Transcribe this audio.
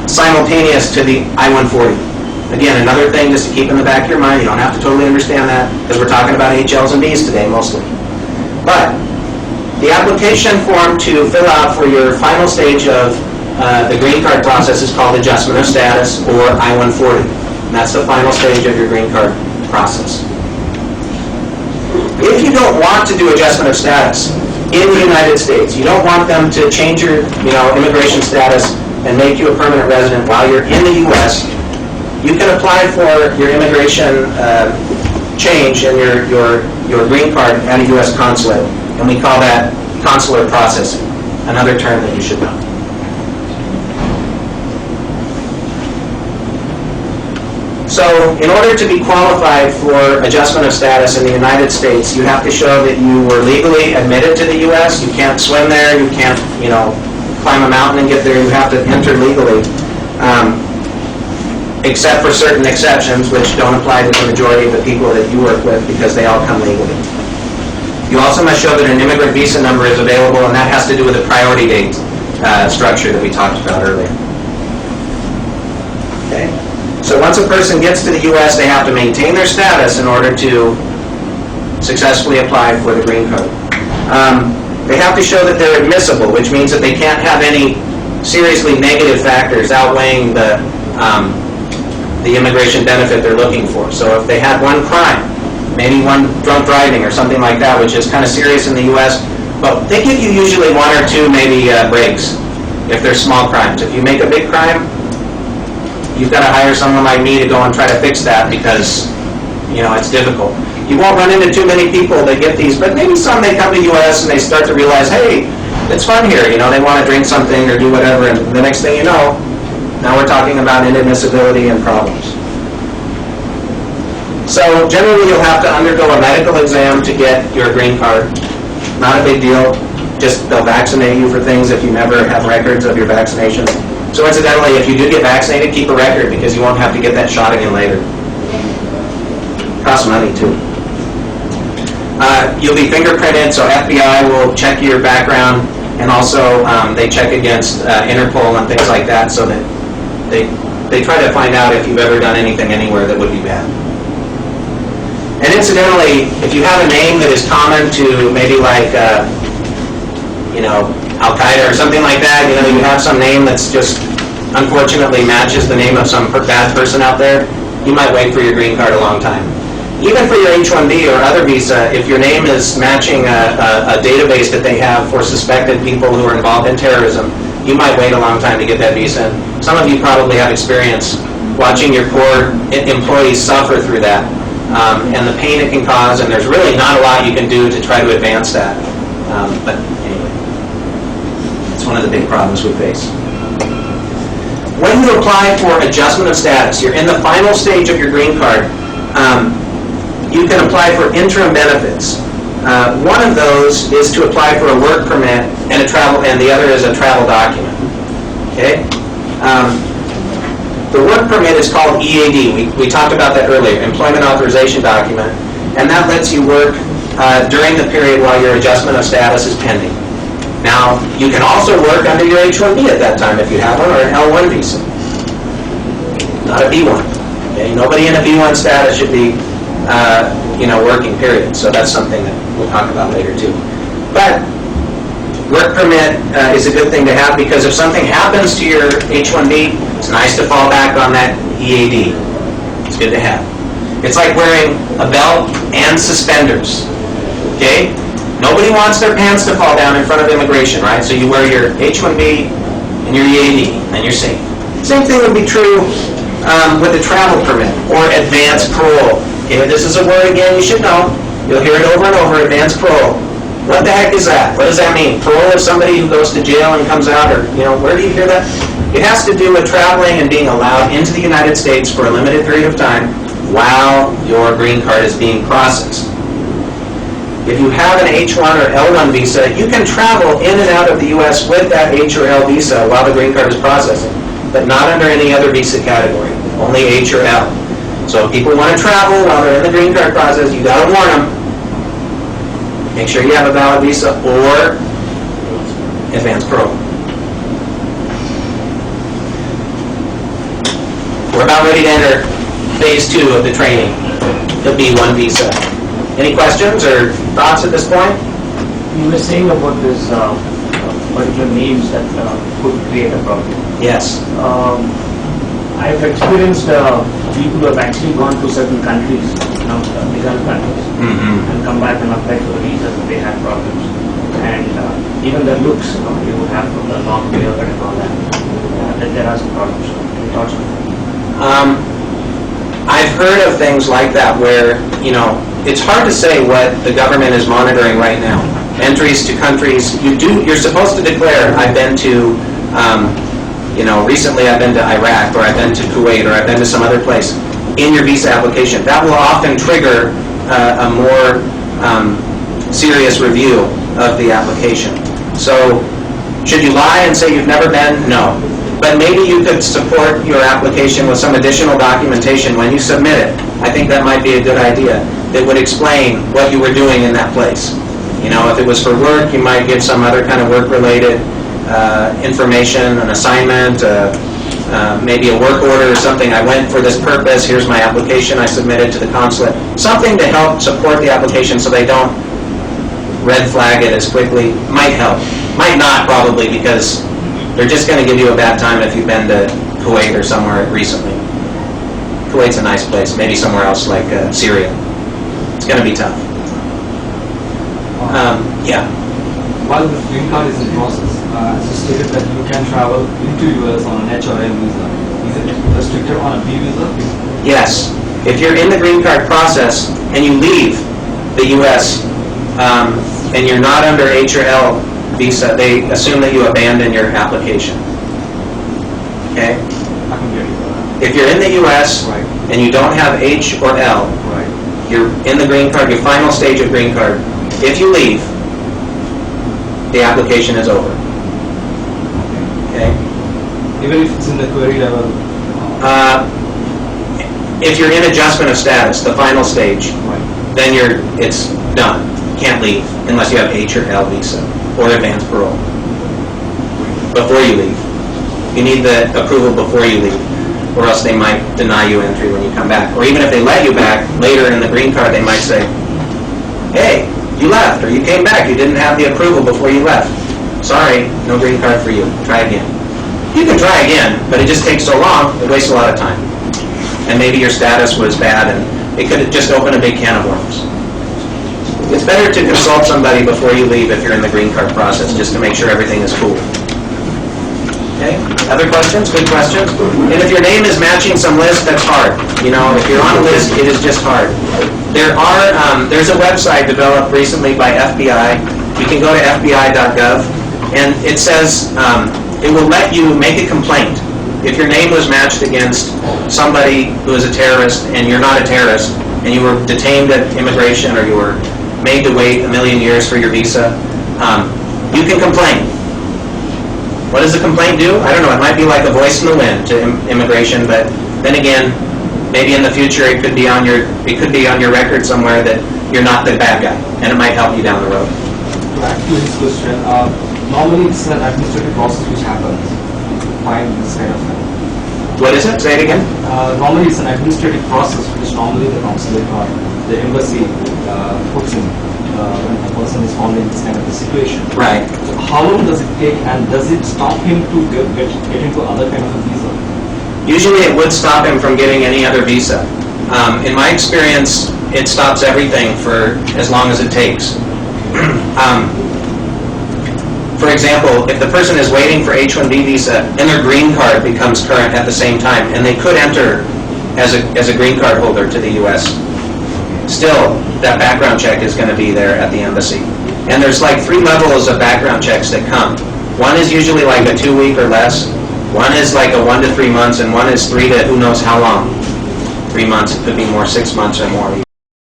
simultaneous to the I-140. Again, another thing just to keep in the back of your mind. You don't have to totally understand that because we're talking about HLs and Bs today mostly. But the application form to fill out for your final stage of the green card process is called adjustment of status, or I-140. And that's the final stage of your green card process. If you don't want to do adjustment of status in the United States, you don't want them to change your immigration status and make you a permanent resident while you're in the U.S., you can apply for your immigration change in your green card at a U.S. consulate, and we call that consular processing, another term that you should know. So in order to be qualified for adjustment of status in the United States, you have to show that you were legally admitted to the U.S. You can't swim there, you can't climb a mountain and get there, you have to enter legally. Except for certain exceptions, which don't apply to the majority of the people that you work with because they all come legally. You also must show that an immigrant visa number is available, and that has to do with the priority date structure that we talked about earlier. Okay? So once a person gets to the U.S., they have to maintain their status in order to successfully apply for the green card. They have to show that they're admissible, which means that they can't have any seriously negative factors outweighing the immigration benefit they're looking for. So if they had one crime, maybe one drunk driving or something like that, which is kind of serious in the U.S., but they give you usually one or two maybe breaks if they're small crimes. If you make a big crime, you've got to hire someone like me to go and try to fix that because, it's difficult. You won't run into too many people that get these, but maybe some they come to the U.S. and they start to realize, hey, it's fun here. They want to drink something or do whatever, and the next thing you know, now we're talking about inadmissibility and problems. So generally you'll have to undergo a medical exam to get your green card. Not a big deal. Just they'll vaccinate you for things if you never have records of your vaccinations. So incidentally, if you do get vaccinated, keep a record because you won't have to get that shot again later. Costs money too. You'll be fingerprinted, so FBI will check your background, and also they check against Interpol and things like that, so that they try to find out if you've ever done anything anywhere that would be bad. And incidentally, if you have a name that is common to maybe like, Al-Qaeda or something like that, you have some name that's just unfortunately matches the name of some bad person out there, you might wait for your green card a long time. Even for your H-1B or other visa, if your name is matching a database that they have for suspected people who are involved in terrorism, you might wait a long time to get that visa. Some of you probably have experience watching your core employees suffer through that and the pain it can cause, and there's really not a lot you can do to try to advance that. But anyway, it's one of the big problems we face. When you apply for adjustment of status, you're in the final stage of your green card, you can apply for interim benefits. One of those is to apply for a work permit and the other is a travel document. Okay? The work permit is called EAD. We talked about that earlier, Employment Authorization Document, and that lets you work during the period while your adjustment of status is pending. Now, you can also work under your H-1B at that time if you have one, or an L-1 visa, not a B-1. Okay? Nobody in a B-1 status should be working, period. So that's something that we'll talk about later too. But work permit is a good thing to have because if something happens to your H-1B, it's nice to fall back on that EAD. It's good to have. It's like wearing a belt and suspenders. Okay? Nobody wants their pants to fall down in front of immigration, right? So you wear your H-1B and your EAD, and you're safe. Same thing would be true with a travel permit or advance parole. Okay, this is a word again you should know. You'll hear it over and over, advance parole. What the heck is that? What does that mean? Parole is somebody who goes to jail and comes out, or, where do you hear that? It has to do with traveling and being allowed into the United States for a limited period of time while your green card is being processed. If you have an H-1 or L-1 visa, you can travel in and out of the U.S. with that H or L visa while the green card is processing, but not under any other visa category, only H or L. So if people want to travel while they're in the green card process, you got to warn them. Make sure you have a valid visa or advance parole. We're about ready to enter phase 2 of the training, the B1 visa. Any questions or thoughts at this point? You were saying about this particular names that could create a problem. Yes. I've experienced people who have actually gone to certain countries, the Gulf countries, and come back and apply for the visas and they had problems. And even the looks, you would have from the long beard and all that, that there are some problems. Any thoughts on that? I've heard of things like that where, it's hard to say what the government is monitoring right now. Entries to countries, you're supposed to declare, I've been to, recently I've been to Iraq, or I've been to Kuwait, or I've been to some other place in your visa application. That will often trigger a more serious review of the application. So, should you lie and say you've never been? No. But maybe you could support your application with some additional documentation when you submit it. I think that might be a good idea. That would explain what you were doing in that place. If it was for work, you might give some other kind of work-related information, an assignment, maybe a work order or something. I went for this purpose, here's my application, I submitted to the consulate. Something to help support the application so they don't red flag it as quickly. Might help. Might not, probably, because they're just going to give you a bad time if you've been to Kuwait or somewhere recently. Kuwait's a nice place. Maybe somewhere else like Syria. It's going to be tough. Yeah. While the green card is in process, as you stated that you can travel into US on an H or L visa, is it restricted on a B visa? Yes. If you're in the green card process and you leave the US and you're not under H or L visa, they assume that you abandon your application. Okay? I can get you. If you're in the US Right. and you don't have H or L, Right. you're in the green card, your final stage of green card. If you leave, the application is over. Okay? Even if it's in the query level? If you're in adjustment of status, the final stage, Right. then it's done. Can't leave unless you have H or L visa or advanced parole before you leave. You need the approval before you leave, or else they might deny you entry when you come back. Or even if they let you back later in the green card, they might say, hey, you left, or you came back, you didn't have the approval before you left. Sorry, no green card for you. Try again. You can try again, but it just takes so long, it wastes a lot of time. And maybe your status was bad, and it could just open a big can of worms. It's better to consult somebody before you leave if you're in the green card process, just to make sure everything is cool. Okay? Other questions? Good questions? And if your name is matching some list, that's hard. If you're on a list, it is just hard. There's a website developed recently by FBI. You can go to FBI.gov, and it says it will let you make a complaint. If your name was matched against somebody who is a terrorist and you're not a terrorist, and you were detained at immigration or you were made to wait 1 million years for your visa, you can complain. What does the complaint do? I don't know. It might be like a voice in the wind to immigration, but then again, maybe in the future it could be on your record somewhere that you're not the bad guy, and it might help you down the road. To add to his question, normally it's an administrative process which happens to find this kind of thing. What is it? Say it again. Normally it's an administrative process which normally the consulate or the embassy puts in when a person is found in this kind of a situation. Right. So how long does it take, and does it stop him to get into other kind of a visa? Usually it would stop him from getting any other visa. In my experience, it stops everything for as long as it takes. For example, if the person is waiting for H-1B visa and their green card becomes current at the same time, and they could enter as a green card holder to the U.S., still, that background check is going to be there at the embassy. And there's like 3 levels of background checks that come. One is usually like a 2-week or less. One is like a 1 to 3 months, and one is 3 to who knows how long. 3 months, it could be more, 6 months or more.